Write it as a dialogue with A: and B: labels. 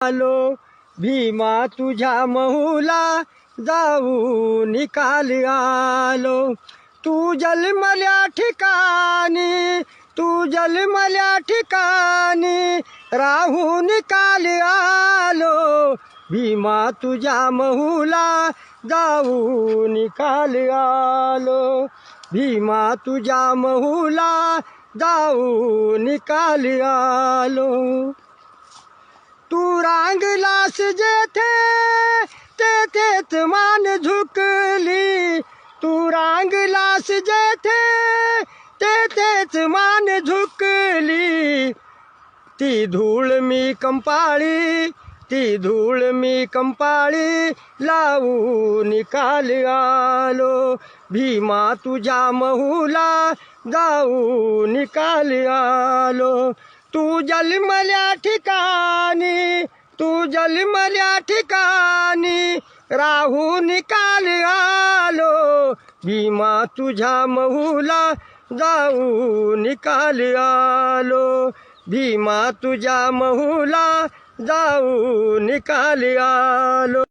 A: आलो भीमा तुझ्या महूला जाऊ निकाल आलो तू जन्मल्या ठिकाणी तू जन्मल्या ठिकाणी राहून काल आलो भीमा तुझ्या महूला जाऊ निकाल आलो भीमा तुझ्या महूला जाऊ निकाल आलो तू रांगलास जेथे तेथेच मान झुकली तू रांगलास जेथे तेथेच मान झुकली ती धूळ मी कंपाळी ती धूळ मी कंपाळी लावू निकाल आलो भीमा तुझ्या महूला जाऊ निकाल आलो तू जन्मल्या ठिकाणी तू जन्मल्या ठिकाणी राहू निकाल आलो भीमा तुझ्या महूला जाऊ निकाल आलो भीमा तुझ्या महूला जाऊ निकाल आलो